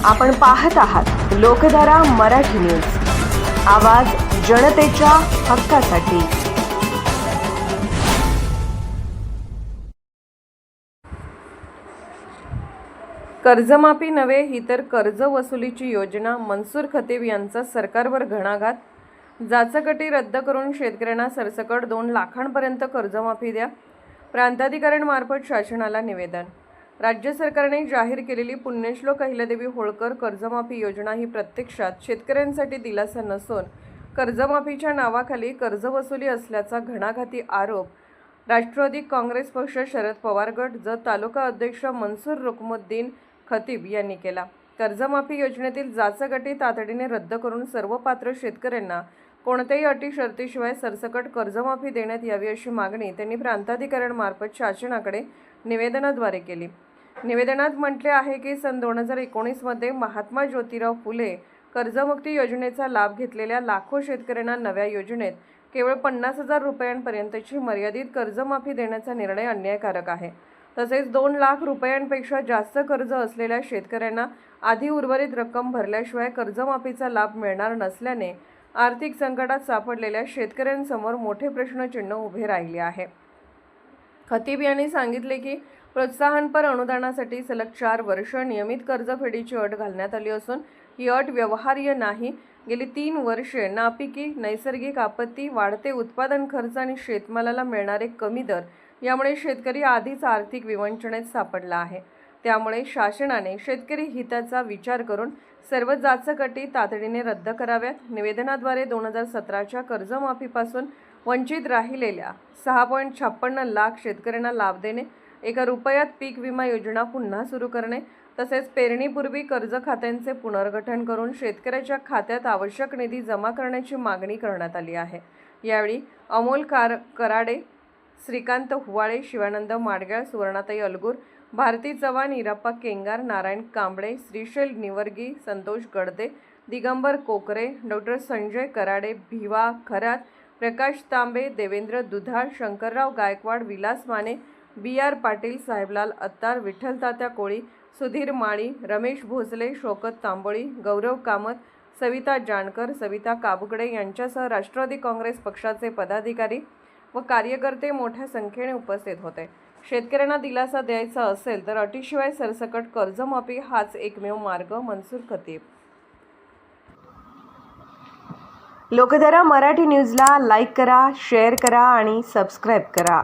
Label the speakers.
Speaker 1: आपण पाहत आहात लोकधारा मराठी न्यूज, आवाज जनतेच्या हक्कासाठी। कर्जमाफी नव्हे ही तर कर्ज वसुलीची योजना। मनसूर खतीब यांचा सरकारवर घणाघात। जाचकटी रद्द करून शेतकऱ्यांना सरसकट 2 लाखांपर्यंत कर्जमाफी द्या। प्रांताधिकाऱ्यांमार्फत शासनाला निवेदन। राज्य सरकारने जाहीर केलेली पुण्यश्लोक अहिल्यादेवी होळकर कर्जमाफी योजना ही प्रत्यक्षात शेतकऱ्यांसाठी दिलासा नसून कर्जमाफीच्या नावाखाली कर्जवसुली असल्याचा घणाघाती आरोप राष्ट्रवादी काँग्रेस पक्ष शरद पवार गट जत तालुका अध्यक्ष मनसूर रुकमुद्दीन खतीब यांनी केला। कर्जमाफी योजनेतील जाचक तातडीने रद्द करून सर्व पात्र शेतकऱ्यांना कोणत्याही अटी शर्तीशिवाय सरसकट कर्जमाफी देण्यात यावी अशी मागणी त्यांनी प्रांताधिकाऱ्यांमार्फत शासनाकडे निवेदनाद्वारे केली। निवेदनात म्हटले आहे की सन 2019 मध्ये महात्मा ज्योतिराव फुले कर्जमुक्ती योजनेचा लाभ घेतलेल्या लाखो शेतकऱ्यांना नव्या योजनेत केवळ 50,000 रुपयांपर्यंतची मर्यादित कर्जमाफी देण्याचा निर्णय अन्यायकारक आहे। तसेच 2 लाख रुपयांपेक्षा जास्त कर्ज असलेल्या शेतकऱ्यांना आधी उर्वरित रक्कम भरल्याशिवाय कर्जमाफीचा लाभ मिळणार नसल्याने आर्थिक संकटात सापडलेल्या शेतकऱ्यांसमोर मोठे प्रश्नचिन्ह उभे राहिले आहे। खतीब यांनी सांगितले की प्रोत्साहनपर अनुदानासाठी सलग 4 वर्ष नियमित कर्जफेडीची अट घालण्यात आली असून ही अट व्यवहार्य नाही। गेली 3 वर्षे नापिकी, नैसर्गिक आपत्ती, वाढते उत्पादन खर्च आणि शेतमालाला मिळणारे कमी दर यामुळे शेतकरी आधीच आर्थिक विवंचनेत सापडला आहे। त्यामुळे शासनाने शेतकरी हिताचा विचार करून सर्व जाचक अटी तातडीने रद्द कराव्यात। निवेदनाद्वारे 2017च्या कर्जमाफीपासून वंचित राहिलेल्या 6.56 लाख शेतकऱ्यांना लाभ देणे, 1 रुपयात पीक विमा योजना पुन्हा सुरू करणे, तसेच पेरणीपूर्वी कर्ज खात्यांचे पुनर्गठन करून शेतकऱ्याच्या खात्यात आवश्यक निधी जमा करण्याची मागणी करण्यात आली आहे। यावेळी अमोल कराडे, श्रीकांत हुवाळे, शिवानंद माडगळ, सुवर्णाताई अलगूर, भारती चव्हाण, इराप्पा केंगार, नारायण कांबळे, श्रीशैल निवर्गी, संतोष गडदे, दिगंबर कोकरे, डॉ. संजय कराडे, भिवा खरात, प्रकाश तांबे, देवेंद्र दुधाळ, शंकरराव गायकवाड, विलास माने, BR पाटील, साहेबलाल अत्तार, विठ्ठल तात्या कोळी, सुधीर माळी, रमेश भोसले, शौकत तांबोळी, गौरव कामत, सविता जानकर, सविता काबुगडे यांच्यासह राष्ट्रवादी काँग्रेस पक्षाचे पदाधिकारी व कार्यकर्ते मोठ्या संख्येने उपस्थित होते। शेतकऱ्यांना दिलासा द्यायचा असेल तर अटीशिवाय सरसकट कर्जमाफी हाच एकमेव मार्ग। मनसूर खतीब। लोकधारा मराठी न्यूजला लाईक करा, शेअर करा आणि सबस्क्राईब करा।